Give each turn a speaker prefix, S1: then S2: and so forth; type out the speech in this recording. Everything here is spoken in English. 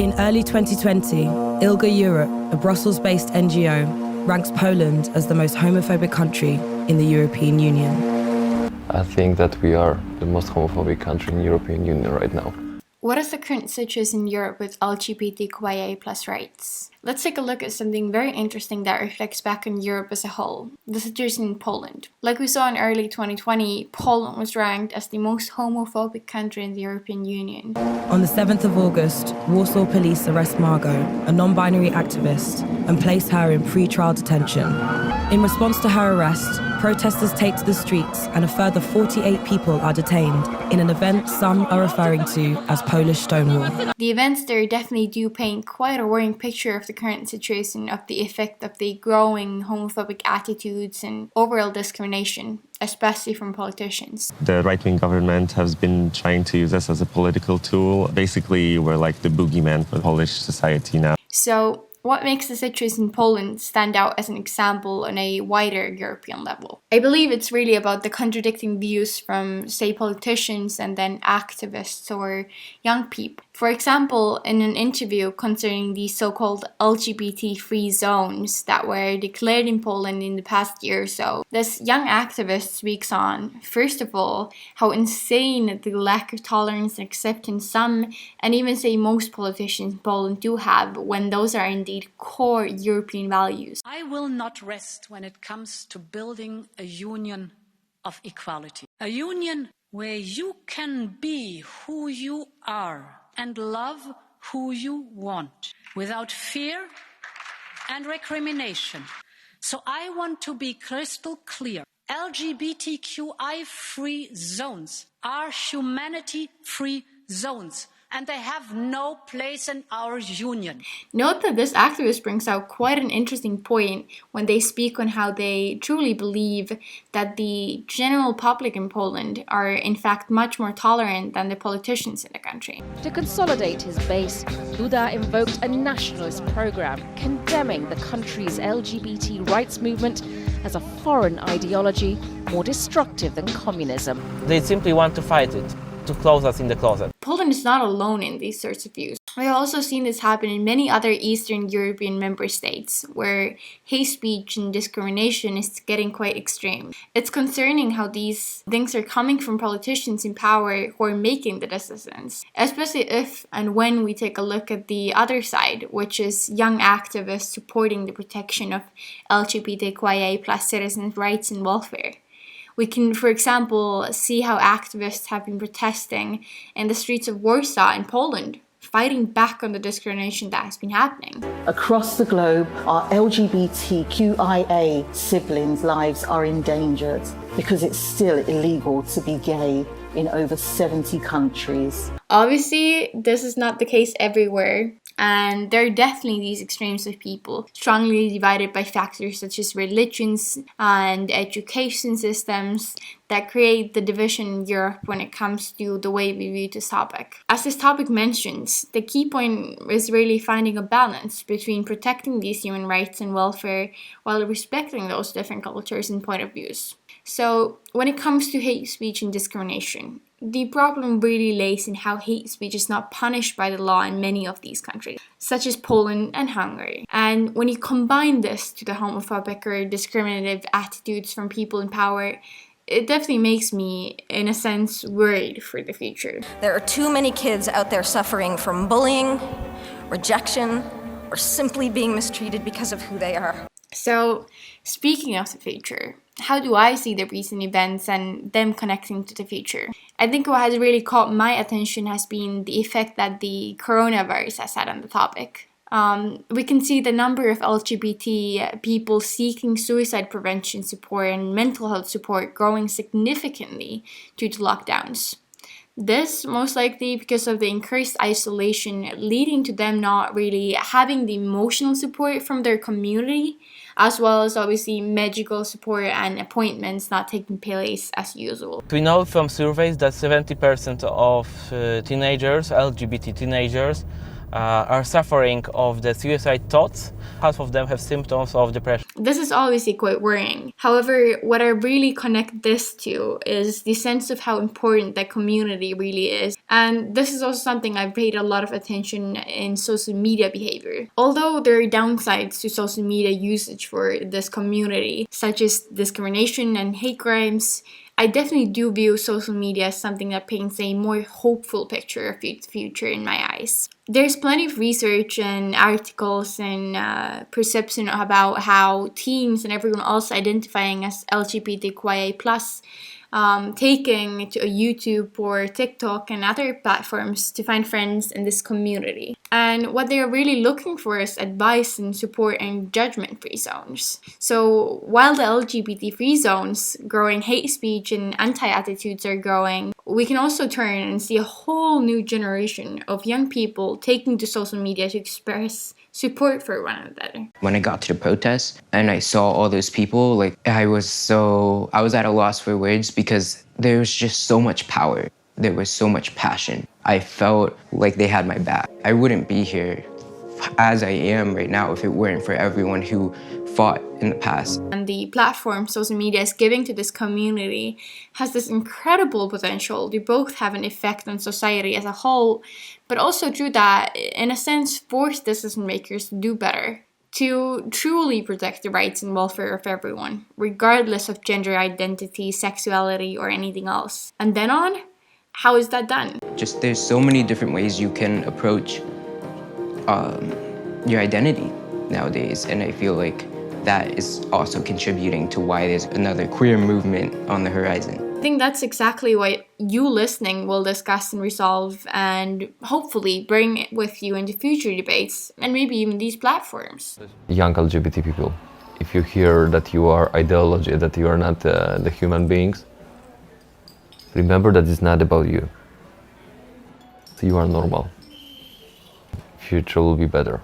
S1: In early 2020, ILGA Europe, a Brussels-based NGO, ranks Poland as the most homophobic country in the European Union.
S2: I think that we are the most homophobic country in the European Union right now.
S3: What is the current situation in Europe with LGBTQIA+ rights? Let's take a look at something very interesting that reflects back on Europe as a whole, the situation in Poland. Like we saw in early 2020, Poland was ranked as the most homophobic country in the European Union.
S1: On the 7th of August, Warsaw police arrest Margot, a non-binary activist, and place her in pre-trial detention. In response to her arrest, protesters take to the streets and a further 48 people are detained in an event some are referring to as Polish Stonewall.
S3: The events there definitely do paint quite a worrying picture of the current situation, of the effect of the growing homophobic attitudes and overall discrimination, especially from politicians.
S4: The right-wing government has been trying to use us as a political tool. Basically, we're like the boogeyman for Polish society now.
S3: So, what makes the situation in Poland stand out as an example on a wider European level? I believe it's really about the contradicting views from, say, politicians and then activists or young people. For example, in an interview concerning the so-called LGBT-free zones that were declared in Poland in the past year or so, this young activist speaks on, first of all, how insane the lack of tolerance and acceptance some, and even say most politicians in Poland do have when those are indeed core European values.
S5: I will not rest when it comes to building a union of equality. A union where you can be who you are and love who you want without fear and recrimination. So I want to be crystal clear. LGBTQI-free zones are humanity-free zones, and they have no place in our union.
S3: Note that this activist brings out quite an interesting point when they speak on how they truly believe that the general public in Poland are in fact much more tolerant than the politicians in the country.
S6: To consolidate his base, Duda invoked a nationalist program condemning the country's LGBT rights movement as a foreign ideology more destructive than communism.
S7: They simply want to fight it, to close us in the closet.
S3: Poland is not alone in these sorts of views. We've also seen this happen in many other Eastern European member states, where hate speech and discrimination is getting quite extreme. It's concerning how these things are coming from politicians in power who are making the decisions, especially if and when we take a look at the other side, which is young activists supporting the protection of LGBTQIA+ citizens' rights and welfare. We can, for example, see how activists have been protesting in the streets of Warsaw in Poland, fighting back on the discrimination that has been happening.
S8: Across the globe, our LGBTQIA siblings' lives are endangered because it's still illegal to be gay in over 70 countries.
S3: Obviously, this is not the case everywhere, and there are definitely these extremes of people, strongly divided by factors such as religions and education systems that create the division in Europe when it comes to the way we view this topic. As this topic mentions, the key point is really finding a balance between protecting these human rights and welfare while respecting those different cultures and point of views. So, when it comes to hate speech and discrimination, the problem really lays in how hate speech is not punished by the law in many of these countries, such as Poland and Hungary. And when you combine this to the homophobic or discriminative attitudes from people in power, it definitely makes me, in a sense, worried for the future.
S9: There are too many kids out there suffering from bullying, rejection, or simply being mistreated because of who they are.
S3: So, speaking of the future, how do I see the recent events and them connecting to the future? I think what has really caught my attention has been the effect that the coronavirus has had on the topic. We can see the number of LGBT people seeking suicide prevention support and mental health support growing significantly due to lockdowns. This most likely because of the increased isolation, leading to them not really having the emotional support from their community, as well as obviously medical support and appointments not taking place as usual.
S7: We know from surveys that 70% of teenagers, LGBT teenagers, are suffering of the suicide thoughts. Half of them have symptoms of depression.
S3: This is obviously quite worrying. However, what I really connect this to is the sense of how important that community really is. And this is also something I've paid a lot of attention in social media behavior. Although there are downsides to social media usage for this community, such as discrimination and hate crimes, I definitely do view social media as something that paints a more hopeful picture of the future in my eyes. There's plenty of research and articles and perception about how teens and everyone else identifying as LGBTQIA+, taking to YouTube or TikTok and other platforms to find friends in this community. And what they are really looking for is advice and support and judgment-free zones. So while the LGBT-free zones, growing hate speech and anti-attitudes are growing, we can also turn and see a whole new generation of young people taking to social media to express support for one another.
S10: When I got to the protest and I saw all those people, like I was at a loss for words because there was just so much power. There was so much passion. I felt like they had my back. I wouldn't be here as I am right now if it weren't for everyone who fought in the past.
S3: And the platform social media is giving to this community has this incredible potential to both have an effect on society as a whole, but also through that, in a sense, force decision makers to do better, to truly protect the rights and welfare of everyone, regardless of gender identity, sexuality, or anything else. And then on, how is that done?
S10: Just there's so many different ways you can approach your identity nowadays, and I feel like that is also contributing to why there's another queer movement on the horizon.
S3: I think that's exactly what you listening will discuss and resolve and hopefully bring with you into future debates and maybe even these platforms.
S2: Young LGBT people, if you hear that you are ideology, that you are not the human beings, remember that it's not about you. So you are normal. Future will be better.